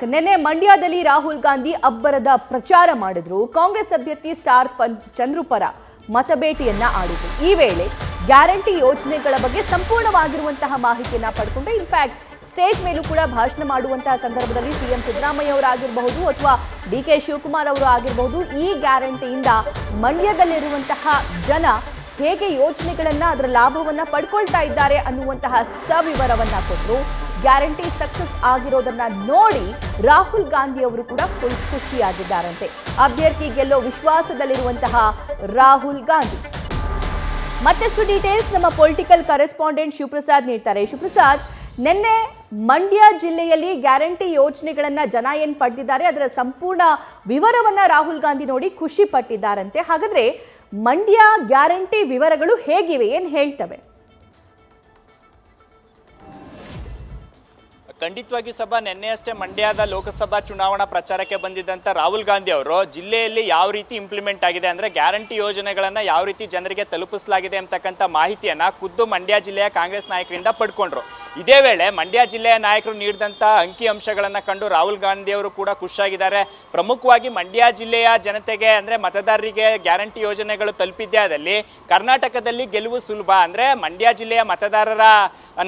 ನಿನ್ನೆ ಮಂಡ್ಯದಲ್ಲಿ ರಾಹುಲ್ ಗಾಂಧಿ ಅಬ್ಬರದ ಪ್ರಚಾರ ಮಾಡಿದ್ರು. ಕಾಂಗ್ರೆಸ್ ಅಭ್ಯರ್ಥಿ ಸ್ಟಾರ್ ಚಂದ್ರು ಪರ ಮತಬೇಟೆಯನ್ನ ಆಡಿದ್ರು. ಈ ವೇಳೆ ಗ್ಯಾರಂಟಿ ಯೋಜನೆಗಳ ಬಗ್ಗೆ ಸಂಪೂರ್ಣವಾಗಿರುವಂತಹ ಮಾಹಿತಿಯನ್ನ ಪಡ್ಕೊಂಡ್ರೆ ಇನ್ಫ್ಯಾಕ್ಟ್ ಸ್ಟೇಜ್ ಮೇಲೂ ಕೂಡ ಭಾಷಣ ಮಾಡುವಂತಹ ಸಂದರ್ಭದಲ್ಲಿ ಸಿಎಂ ಸಿದ್ದರಾಮಯ್ಯ ಅವರಾಗಿರಬಹುದು ಅಥವಾ ಡಿಕೆ ಶಿವಕುಮಾರ್ ಅವರು ಆಗಿರಬಹುದು, ಈ ಗ್ಯಾರಂಟಿಯಿಂದ ಮಂಡ್ಯದಲ್ಲಿರುವಂತಹ ಜನ ಹೇಗೆ ಯೋಜನೆಗಳನ್ನ ಅದರ ಲಾಭವನ್ನ ಪಡ್ಕೊಳ್ತಾ ಇದ್ದಾರೆ ಅನ್ನುವಂತಹ ಸವಿವರವನ್ನ ಕೊಟ್ಟರು. ಗ್ಯಾರಂಟಿ ಸಕ್ಸಸ್ ಆಗಿರೋದನ್ನ ನೋಡಿ ರಾಹುಲ್ ಗಾಂಧಿ ಅವರು ಕೂಡ ಫುಲ್ ಖುಷಿಯಾಗಿದ್ದಾರಂತೆ. ಅಭ್ಯರ್ಥಿ ಗೆಲ್ಲೋ ವಿಶ್ವಾಸದಲ್ಲಿರುವಂತಹ ರಾಹುಲ್ ಗಾಂಧಿ. ಮತ್ತಷ್ಟು ಡೀಟೇಲ್ಸ್ ನಮ್ಮ ಪೊಲಿಟಿಕಲ್ ಕರೆಸ್ಪಾಂಡೆಂಟ್ ಶಿವಪ್ರಸಾದ್ ನೀಡ್ತಾರೆ. ಶಿವಪ್ರಸಾದ್, ನಿನ್ನೆ ಮಂಡ್ಯ ಜಿಲ್ಲೆಯಲ್ಲಿ ಗ್ಯಾರಂಟಿ ಯೋಜನೆಗಳನ್ನ ಜನ ಏನ್ ಪಡೆದಿದ್ದಾರೆ ಅದರ ಸಂಪೂರ್ಣ ವಿವರವನ್ನ ರಾಹುಲ್ ಗಾಂಧಿ ನೋಡಿ ಖುಷಿ ಪಟ್ಟಿದ್ದಾರಂತೆ. ಹಾಗಾದ್ರೆ ಮಂಡ್ಯ ಗ್ಯಾರಂಟಿ ವಿವರಗಳು ಹೇಗಿವೆ, ಏನ್ ಹೇಳ್ತವೆ? ಖಂಡಿತವಾಗಿ ಸಭಾ ನಿನ್ನೆಯಷ್ಟೇ ಮಂಡ್ಯದ ಲೋಕಸಭಾ ಚುನಾವಣಾ ಪ್ರಚಾರಕ್ಕೆ ಬಂದಿದ್ದಂಥ ರಾಹುಲ್ ಗಾಂಧಿ ಅವರು ಜಿಲ್ಲೆಯಲ್ಲಿ ಯಾವ ರೀತಿ ಇಂಪ್ಲಿಮೆಂಟ್ ಆಗಿದೆ ಅಂದರೆ ಗ್ಯಾರಂಟಿ ಯೋಜನೆಗಳನ್ನು ಯಾವ ರೀತಿ ಜನರಿಗೆ ತಲುಪಿಸಲಾಗಿದೆ ಅಂತಕ್ಕಂಥ ಮಾಹಿತಿಯನ್ನು ಖುದ್ದು ಮಂಡ್ಯ ಜಿಲ್ಲೆಯ ಕಾಂಗ್ರೆಸ್ ನಾಯಕರಿಂದ ಪಡ್ಕೊಂಡ್ರು. ಇದೇ ವೇಳೆ ಮಂಡ್ಯ ಜಿಲ್ಲೆಯ ನಾಯಕರು ನೀಡಿದಂಥ ಅಂಕಿ ಅಂಶಗಳನ್ನು ಕಂಡು ರಾಹುಲ್ ಗಾಂಧಿ ಅವರು ಕೂಡ ಖುಷಿಯಾಗಿದ್ದಾರೆ. ಪ್ರಮುಖವಾಗಿ ಮಂಡ್ಯ ಜಿಲ್ಲೆಯ ಜನತೆಗೆ ಅಂದರೆ ಮತದಾರರಿಗೆ ಗ್ಯಾರಂಟಿ ಯೋಜನೆಗಳು ತಲುಪಿದ್ದೇ ಆದಲ್ಲಿ ಕರ್ನಾಟಕದಲ್ಲಿ ಗೆಲುವು ಸುಲಭ. ಅಂದರೆ ಮಂಡ್ಯ ಜಿಲ್ಲೆಯ ಮತದಾರರ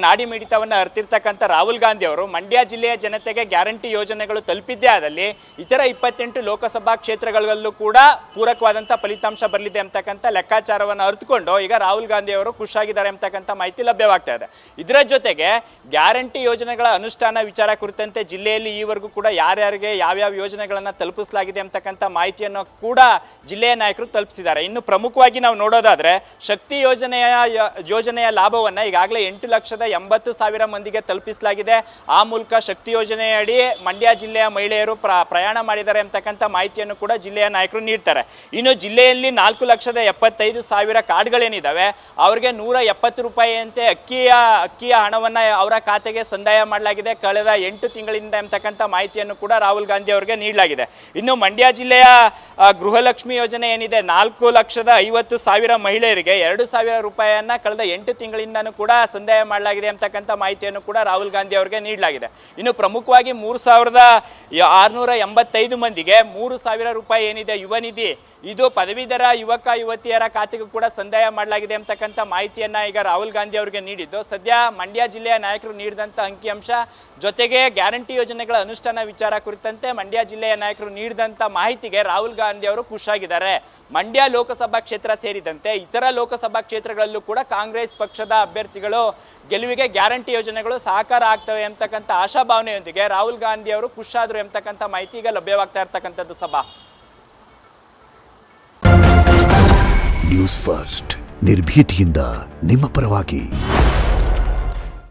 ನಾಡಿ ಮಿಡಿತವನ್ನು ಅರ್ತಿರ್ತಕ್ಕಂಥ ರಾಹುಲ್ ಗಾಂಧಿ ಅವರು ಮಂಡ್ಯ ಜಿಲ್ಲೆಯ ಜನತೆಗೆ ಗ್ಯಾರಂಟಿ ಯೋಜನೆಗಳು ತಲುಪಿದ್ದೇ ಆದಲ್ಲಿ ಇತರ 28 ಲೋಕಸಭಾ ಕ್ಷೇತ್ರಗಳಲ್ಲೂ ಕೂಡ ಪೂರಕವಾದಂಥ ಫಲಿತಾಂಶ ಬರಲಿದೆ ಅಂತಕ್ಕಂಥ ಲೆಕ್ಕಾಚಾರವನ್ನು ಅರ್ಥಕೊಂಡು ಈಗ ರಾಹುಲ್ ಗಾಂಧಿ ಅವರು ಖುಷಿಯಾಗಿದ್ದಾರೆ ಅಂತಕ್ಕಂಥ ಮಾಹಿತಿ ಲಭ್ಯವಾಗ್ತಾ ಇದೆ. ಇದರ ಜೊತೆಗೆ ಗ್ಯಾರಂಟಿ ಯೋಜನೆಗಳ ಅನುಷ್ಠಾನ ವಿಚಾರ ಕುರಿತಂತೆ ಜಿಲ್ಲೆಯಲ್ಲಿ ಈವರೆಗೂ ಕೂಡ ಯಾರ್ಯಾರಿಗೆ ಯಾವ್ಯಾವ ಯೋಜನೆಗಳನ್ನು ತಲುಪಿಸಲಾಗಿದೆ ಅಂತಕ್ಕಂಥ ಮಾಹಿತಿಯನ್ನು ಕೂಡ ಜಿಲ್ಲೆಯ ನಾಯಕರು ತಲುಪಿಸಿದ್ದಾರೆ. ಇನ್ನು ಪ್ರಮುಖವಾಗಿ ನಾವು ನೋಡೋದಾದ್ರೆ ಶಕ್ತಿ ಯೋಜನೆಯ ಲಾಭವನ್ನು ಈಗಾಗಲೇ 8,80,000 ಮಂದಿಗೆ ತಲುಪಿಸಲಾಗಿದೆ. ಆ ಮೂಲಕ ಶಕ್ತಿ ಯೋಜನೆಯಡಿ ಮಂಡ್ಯ ಜಿಲ್ಲೆಯ ಮಹಿಳೆಯರು ಪ್ರಯಾಣ ಮಾಡಿದ್ದಾರೆ ಅಂತಕ್ಕಂಥ ಮಾಹಿತಿಯನ್ನು ಕೂಡ ಜಿಲ್ಲೆಯ ನಾಯಕರು ನೀಡ್ತಾರೆ. ಇನ್ನು ಜಿಲ್ಲೆಯಲ್ಲಿ 4,75,000 ಕಾರ್ಡ್ಗಳೇನಿದ್ದಾವೆ ಅವ್ರಿಗೆ 170 ರೂಪಾಯಿಯಂತೆ ಅಕ್ಕಿಯ ಹಣವನ್ನು ಅವರ ಖಾತೆಗೆ ಸಂದಾಯ ಮಾಡಲಾಗಿದೆ ಕಳೆದ 8 ತಿಂಗಳಿಂದ ಅಂತಕ್ಕಂಥ ಮಾಹಿತಿಯನ್ನು ಕೂಡ ರಾಹುಲ್ ಗಾಂಧಿ ಅವರಿಗೆ ನೀಡಲಾಗಿದೆ. ಇನ್ನು ಮಂಡ್ಯ ಜಿಲ್ಲೆಯ ಗೃಹಲಕ್ಷ್ಮಿ ಯೋಜನೆ ಏನಿದೆ 4,50,000 ಮಹಿಳೆಯರಿಗೆ 2,000 ರೂಪಾಯಿಯನ್ನ ಕಳೆದ 8 ತಿಂಗಳಿಂದನೂ ಕೂಡ ಸಂದಾಯ ಮಾಡಲಾಗಿದೆ ಅಂತಕ್ಕಂಥ ಮಾಹಿತಿಯನ್ನು ಕೂಡ ರಾಹುಲ್ ಗಾಂಧಿ ಅವರಿಗೆ ನೀಡಲಾಗಿದೆ. ಇನ್ನು ಪ್ರಮುಖವಾಗಿ 3,685 ಮಂದಿಗೆ 3,000 ರೂಪಾಯಿ ಏನಿದೆ ಯುವ ನಿಧಿ, ಇದು ಪದವೀಧರ ಯುವಕ ಯುವತಿಯರ ಖಾತೆಗೂ ಕೂಡ ಸಂದಾಯ ಮಾಡಲಾಗಿದೆ ಅಂತಕ್ಕಂಥ ಮಾಹಿತಿಯನ್ನ ಈಗ ರಾಹುಲ್ ಗಾಂಧಿ ಅವರಿಗೆ ನೀಡಿದ್ದು, ಸದ್ಯ ಮಂಡ್ಯ ಜಿಲ್ಲೆಯ ನಾಯಕರು ನೀಡಿದಂಥ ಅಂಕಿಅಂಶ ಜೊತೆಗೆ ಗ್ಯಾರಂಟಿ ಯೋಜನೆಗಳ ಅನುಷ್ಠಾನ ವಿಚಾರ ಕುರಿತಂತೆ ಮಂಡ್ಯ ಜಿಲ್ಲೆಯ ನಾಯಕರು ನೀಡಿದಂಥ ಮಾಹಿತಿಗೆ ರಾಹುಲ್ ಗಾಂಧಿ ಅವರು ಖುಷಿಯಾಗಿದ್ದಾರೆ. ಮಂಡ್ಯ ಲೋಕಸಭಾ ಕ್ಷೇತ್ರ ಸೇರಿದಂತೆ ಇತರ ಲೋಕಸಭಾ ಕ್ಷೇತ್ರಗಳಲ್ಲೂ ಕೂಡ ಕಾಂಗ್ರೆಸ್ ಪಕ್ಷದ ಅಭ್ಯರ್ಥಿಗಳು ಗೆಲುವಿಗೆ ಗ್ಯಾರಂಟಿ ಯೋಜನೆಗಳು ಸಹಕಾರ ಆಗ್ತವೆ ಅಂತಕ್ಕಂಥ ಆಶಾಭಾವನೆಯೊಂದಿಗೆ ರಾಹುಲ್ ಗಾಂಧಿ ಅವರು ಖುಷಿಯಾದರು ಎಂಬತಕ್ಕಂಥ ಮಾಹಿತಿ ಈಗ ಲಭ್ಯವಾಗ್ತಾ ಇರ್ತಕ್ಕಂಥದ್ದು. ಸಭಾ ನ್ಯೂಸ್ ಫಸ್ಟ್ ನಿರ್ಭೀತಿಯಿಂದ ನಿಮ್ಮ ಪರವಾಗಿ.